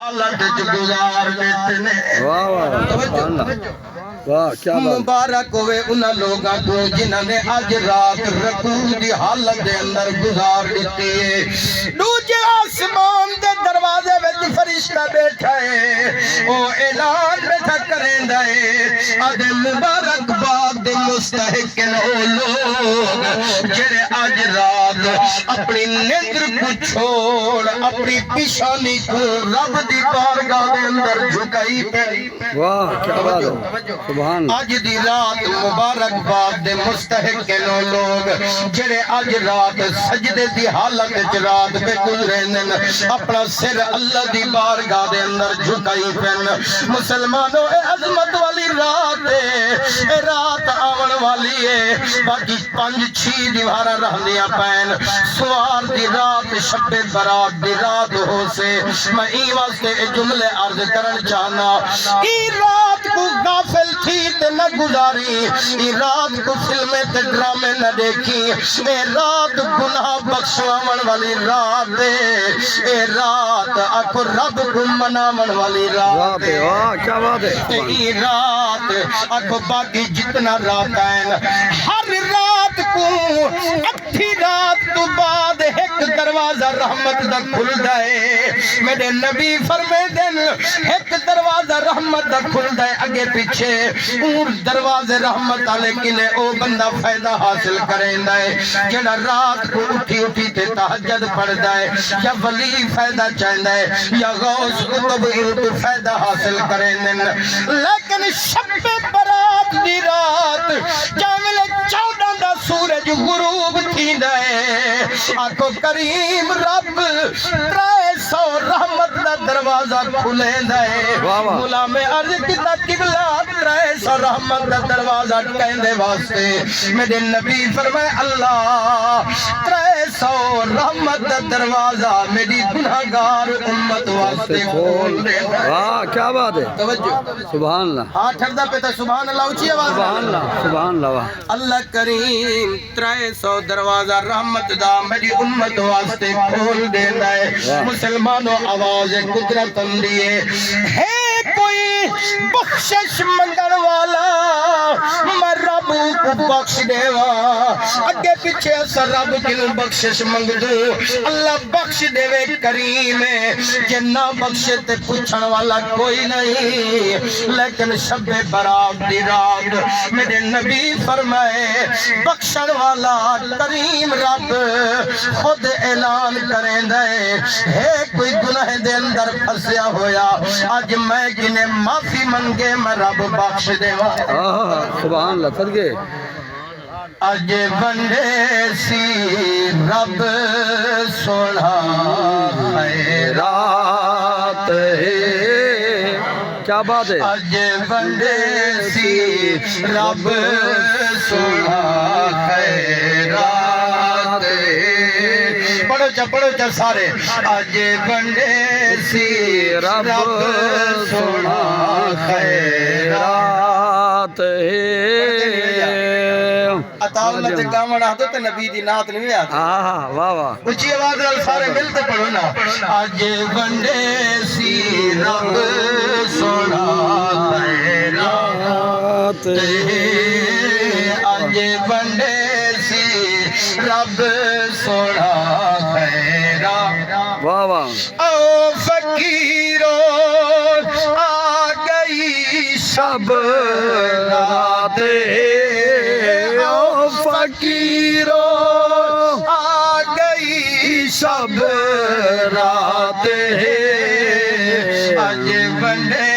حالت گزار دیتے نے واہ واہ واہ کیا بات مبارک ہوئے انہاں لوگاں کو جنہاں نے اج رات رکوع دی حالت دے اندر گزار دیتی ہے دوجے آسمان دے دروازے وچ فرشتہ بیٹھا ہے او اعلان بیٹھا کریندا ہے اد مبارک باد دے مستحق او لوگ جڑے اج رات اپنی نیندر کو چھوڑ اپنی پیشانی کو رب دی بارگاہ دے اندر جھکائی پئی واہ کیا بات ہے سبحان آج دی رات مبارک باد دے مستحق نو لوگ جڑے آج رات سجدے دی حالت وچ رات پہ گزرے نن اپنا سر اللہ دی بارگاہ دے اندر جھکائی پن مسلمانوں اے عظمت والی رات ہے اے رات آون والی ہے باقی 5-6 دیواراں رہندیاں پین سوار دی رات شب برات دی رات ہو سے میں ای واسطے اے جملے عرض کرن چاہنا ای رات کو غافل تھی تے نہ گزاری ای رات کو فلمیں تے ڈرامے نہ دیکھی اے رات گناہ بخشوان والی رات اے رات آکو رب کو مناون والی رات واہ کیا بات ہے ای رات آکو باقی جتنا رات ہیں ہر رات کو اٹھی رات تو بعد ایک دروازہ رحمت دا کھل جائے میرے نبی فرمے دن ایک دروازہ رحمت دا کھل جائے اگے پیچھے اور دروازے رحمت آلے کنے او بندہ فائدہ حاصل کریں دائے جڑا رات کو اٹھی اٹھی تے تحجد پڑھ جائے یا ولی فائدہ چاہیں دائے یا غوث قطب تو فائدہ حاصل کریں دن لیکن شب برات دی رات جاملے 14 دا سورج غروب تھی دائے آکو کریم رب 300 رحمت دا دروازہ کھلیں دائے مولا میں عرض کتا قبلہ 300 رحمت دا دروازہ کہیں دے واسطے میرے نبی فرمائے اللہ 300 رحمت دا دروازہ میری گناہگار امت واسطے کھول دے واہ کیا بات ہے توجہ سبحان اللہ ہاتھ ٹھردہ پیتا سبحان اللہ اچھی آواز سبحان اللہ اللہ کریم 300 دروازہ رحمت دا میری امت واسطے کھول دینا ہے مسلمانوں آواز قدرت اندیے ہے کوئی بخشش منگن والا میں رب کو بخش دیوا اگے پیچھے اسا رب کنو بخشش منگ دو اللہ بخش دیوے کریم ہے کہ نہ بخشے تے پوچھن والا کوئی نہیں لیکن شب برات دی رات میرے نبی فرمائے بخشن والا کریم رب خود اعلان کریں دے ہے کوئی گناہ دے اندر پھسیا ہویا آج میں کنے معافی منگے میں رب بخش دے سبحان اللہ صدقے اج بندے سی رب سونا خیرات ہے کیا بات ہے اج بندے سی رب سونا خیرات ہے پڑھو چا سارے اج بندے سی رب سونا خیرات ہے اتاو نہ تے گاون آدھو تے نبی دی نات نہیں آتی واہ واہ اچھی آواز نال سارے ملتے پڑھو نا اج بندے سی رب سونا خیرات اج بندے سی رب سونا خیرات واہ واہ او فقیرو آ گئی شب رات او فقیرو آ گئی شب رات اج بندے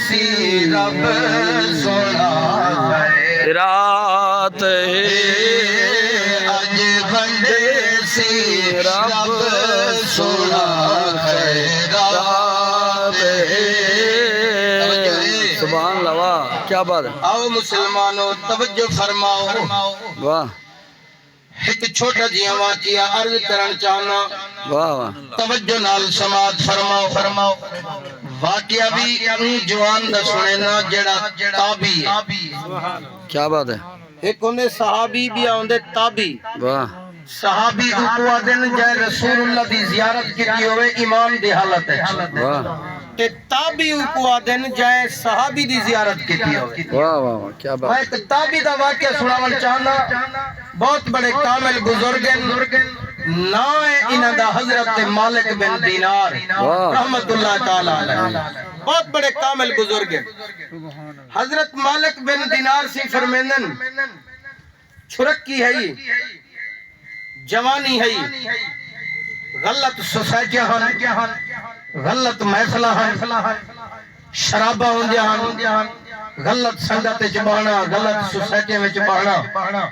سی رب سونا رات اج بندے سی رب سونا خیرات سبحان اللہ واہ کیا بات ہے آؤ مسلمانوں توجہ فرماؤ واہ ایک چھوٹا جی واقعہ عرض کرن چاہنا واہ واہ توجہ نال سماعت فرماؤ واقعہ بھی جوان دا سنے نا جڑا تابی ہے کیا بات ہے ایک انہیں صحابی بھی آندے تابی واہ صحابی اکوا دن جائے رسول اللہ دی زیارت کی ہوئے ایمان دی حالت ہے واہ تے تابی کو آدن جائے صحابی دی زیارت کیتی ہوئے واہ واہ واہ کیا میں بات ایک تابی دا واقعہ سناون چاہنا بہت بڑے کامل بزرگن نائے انہ دا حضرت مالک بن دینار رحمت اللہ تعالی علیہ بہت بڑے کامل بزرگن حضرت مالک بن دینار سی فرمیندن چھرکی ہے جوانی ہے غلط سوسائٹیاں ہن غلط محفلہ ہن شرابہ ہوں جہاں غلط سنگت چبانا غلط سوسائٹی میں چبانا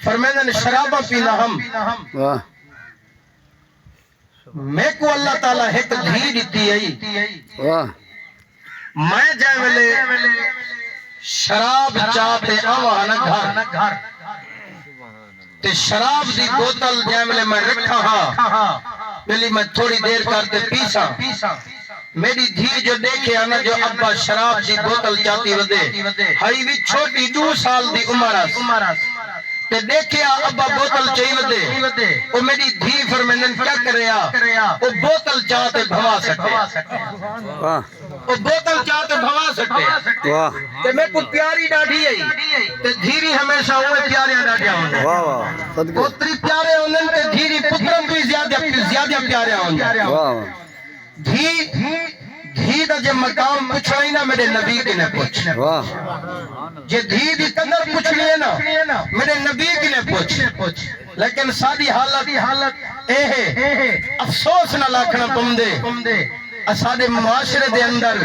فرمیندن شرابہ پینا ہم واہ میں کو اللہ تعالیٰ ایک دھی دیتی ہے واہ میں جائے ملے شراب چاہتے آوانا گھر تے شراب دی بوتل جائے ملے میں رکھا ہاں ملی میں تھوڑی دیر کرتے پیسا میری دھی جو دیکھے آنا جو ابا شراب دی بوتل چاہتی ودے ہائی بھی چھوٹی 2 سال دی عمرہ تے دیکھے ابا بوتل چاہی ودے وہ میری دھی فرمینن کیا کریا وہ بوتل چاہتے بھوا سکتے واہ وہ بوتل چاہتے بھوا سکتے واہ تے میں کو پیاری ڈاڑھی ہے تے دھیری ہمیشہ ہوئے پیاریاں ڈاڑھیاں ہوندے واہ واہ صدقے پوتری پیارے ہوندن تے دھیری پترم بھی زیادہ پیارے ہوندے واہ واہ دھی دا جے مقام پوچھنا ہی نا میرے نبی کی نے پوچھ واہ جے دھی دی قدر پوچھنی ہے نا میرے نبی کی نے پوچھ لیکن ساری حالت اے ہے افسوس نہ لاکھنا پمدے اساڑے معاشرے دے اندر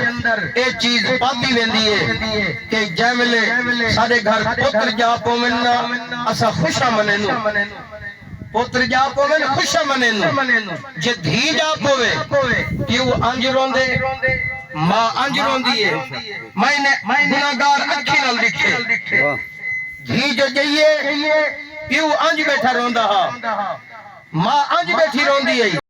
اے چیز پاتی ویندی ہے کہ جے ملے ساڑے گھر پتر جا پومنا اسا خوشا منینو پتر جا پوے خوشا منینو جے دھی جا پوے کیوں انج روندے ماں انج روندی ہے میں نے گناہگار اکھی نال دکھے واہ دھی جو جائیے کیوں انج بیٹھا روندا ہاں ماں انج بیٹھی روندی ہے